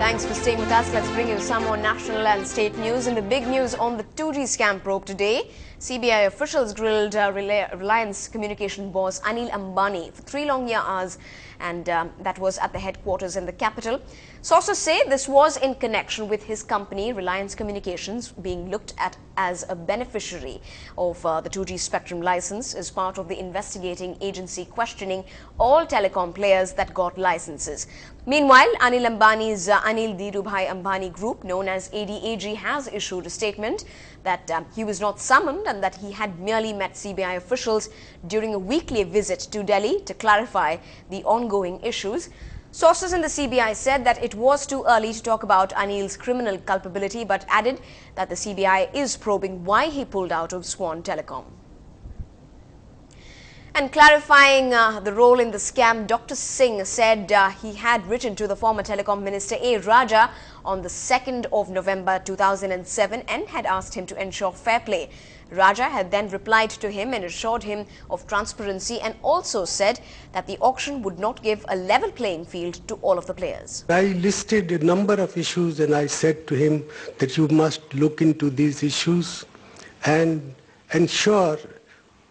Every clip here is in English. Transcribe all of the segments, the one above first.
Thanks for staying with us. Let's bring you some more national and state news. In the big news on the 2G scam probe today, CBI officials grilled Reliance Communication boss Anil Ambani for 3 long hours, and that was at the headquarters in the capital. Sources say this was in connection with his company Reliance Communications being looked at as a beneficiary of the 2G spectrum license as part of the investigating agency questioning all telecom players that got licenses. Meanwhile, Anil Ambani's Anil Dhirubhai Ambani Group, known as ADAG, has issued a statement that he was not summoned and that he had merely met CBI officials during a weekly visit to Delhi to clarify the ongoing issues. Sources in the CBI said that it was too early to talk about Anil's criminal culpability, but added that the CBI is probing why he pulled out of Swan Telecom. And clarifying the role in the scam, Dr. Singh said he had written to the former Telecom Minister A. Raja on the 2nd of November 2007 and had asked him to ensure fair play. Raja had then replied to him and assured him of transparency, and also said that the auction would not give a level playing field to all of the players. I listed a number of issues and I said to him that you must look into these issues and ensure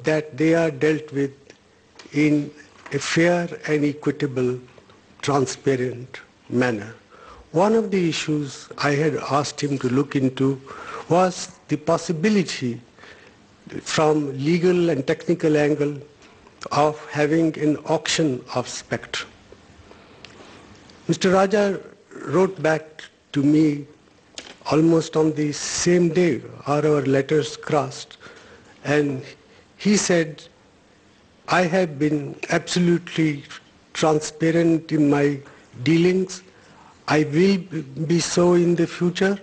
that they are dealt with in a fair and equitable, transparent manner. One of the issues I had asked him to look into was the possibility from legal and technical angle of having an auction of spectrum. Mr. Raja wrote back to me almost on the same day, our letters crossed, and he said, I have been absolutely transparent in my dealings. I will be so in the future,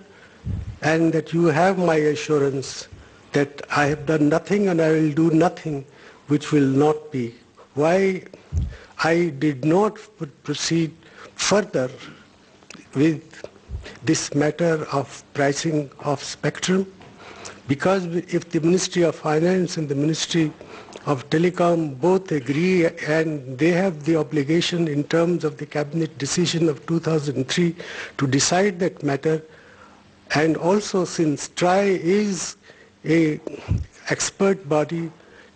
and that you have my assurance that I have done nothing and I will do nothing which will not be. Why I did not proceed further with this matter of pricing of spectrum, because if the Ministry of Finance and the Ministry of Telecom both agree and they have the obligation in terms of the cabinet decision of 2003 to decide that matter, and also since TRAI is a expert body,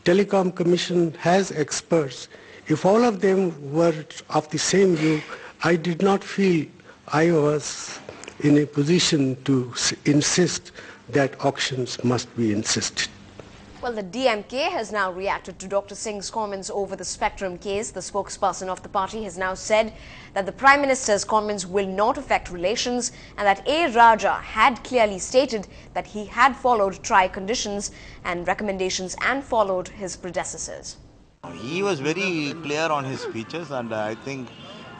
Telecom Commission has experts. If all of them were of the same view, I did not feel I was in a position to insist that auctions must be insisted. Well, the DMK has now reacted to Dr. Singh's comments over the spectrum case. The spokesperson of the party has now said that the Prime Minister's comments will not affect relations, and that A. Raja had clearly stated that he had followed TRAI conditions and recommendations and followed his predecessors. He was very clear on his speeches, and I think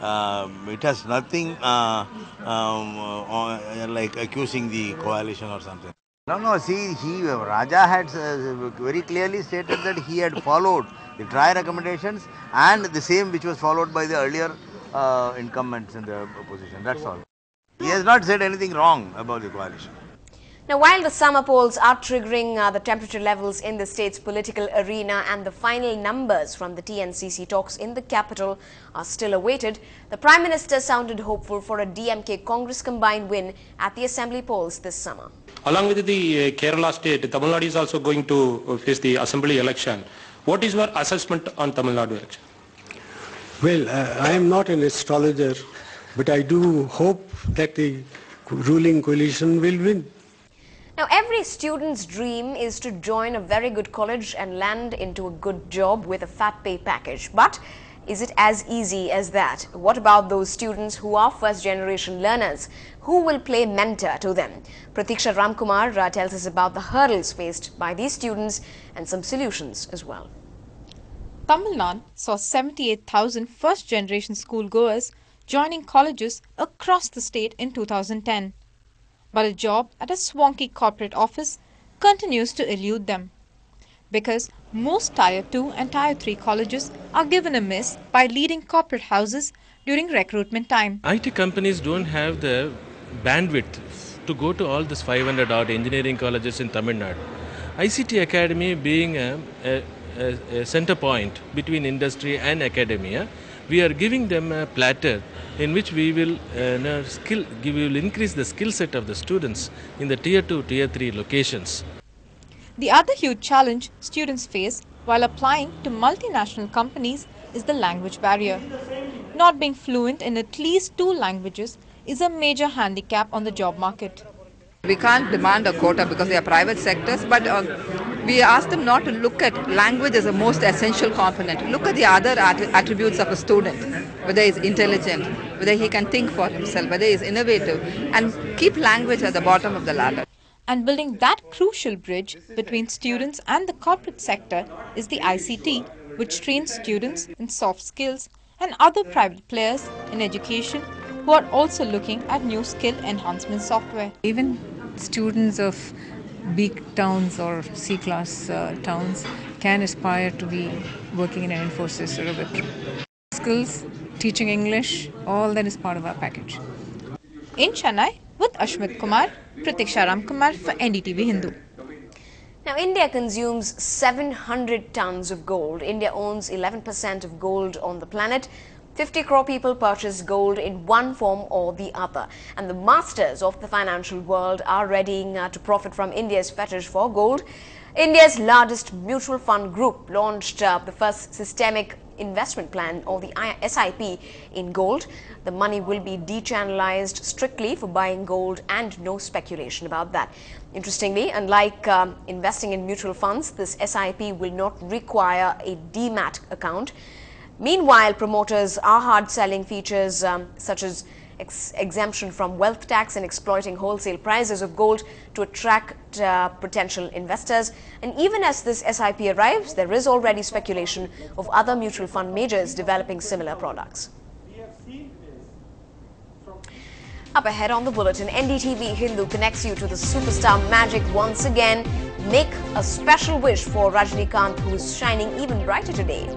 it has nothing like accusing the coalition or something. No, see, Raja had very clearly stated that he had followed the TRAI recommendations and the same which was followed by the earlier incumbents in the opposition, that's all. He has not said anything wrong about the coalition. Now, while the summer polls are triggering the temperature levels in the state's political arena and the final numbers from the TNCC talks in the capital are still awaited, the Prime Minister sounded hopeful for a DMK Congress combined win at the assembly polls this summer. Along with the Kerala state, Tamil Nadu is also going to face the assembly election. What is your assessment on Tamil Nadu election? Well, I am not an astrologer, but I do hope that the ruling coalition will win. Now, every student's dream is to join a very good college and land into a good job with a fat pay package. But is it as easy as that? What about those students who are first-generation learners? Who will play mentor to them? Pratiksha Ramkumar tells us about the hurdles faced by these students and some solutions as well. Tamil Nadu saw 78,000 first-generation schoolgoers joining colleges across the state in 2010. But a job at a swanky corporate office continues to elude them, because most Tier 2 and Tier 3 colleges are given a miss by leading corporate houses during recruitment time. IT companies don't have the bandwidth to go to all these 500 odd engineering colleges in Tamil Nadu. ICT Academy being a center point between industry and academia, We are giving them a platter in which we will increase the skill set of the students in the tier 2, tier 3 locations. The other huge challenge students face while applying to multinational companies is the language barrier. Not being fluent in at least 2 languages is a major handicap on the job market. We can't demand a quota because they are private sectors, but we ask them not to look at language as the most essential component. Look at the other attributes of a student, whether he is intelligent, whether he can think for himself, whether he is innovative, and keep language at the bottom of the ladder. And building that crucial bridge between students and the corporate sector is the ICT, which trains students in soft skills, and other private players in education who are also looking at new skill enhancement software. Even students of big towns or C-class towns can aspire to be working in an Infosys or a Wipro. Skills, teaching English, all that is part of our package. In Chennai, with Ashmit Kumar, Pratiksha Ramkumar for Ndtv-Hindu. Now, India consumes 700 tons of gold. India owns 11% of gold on the planet. 50 crore people purchase gold in one form or the other. And the masters of the financial world are readying to profit from India's fetish for gold. India's largest mutual fund group launched the first systemic investment plan, or the SIP, in gold. The money will be de-channelized strictly for buying gold and no speculation about that. Interestingly, unlike investing in mutual funds, this SIP will not require a demat account. Meanwhile, promoters are hard-selling features such as exemption from wealth tax and exploiting wholesale prices of gold to attract potential investors. And even as this SIP arrives, there is already speculation of other mutual fund majors developing similar products. Up ahead on the bulletin, Ndtv-Hindu connects you to the superstar magic once again. Make a special wish for Rajinikanth, who is shining even brighter today.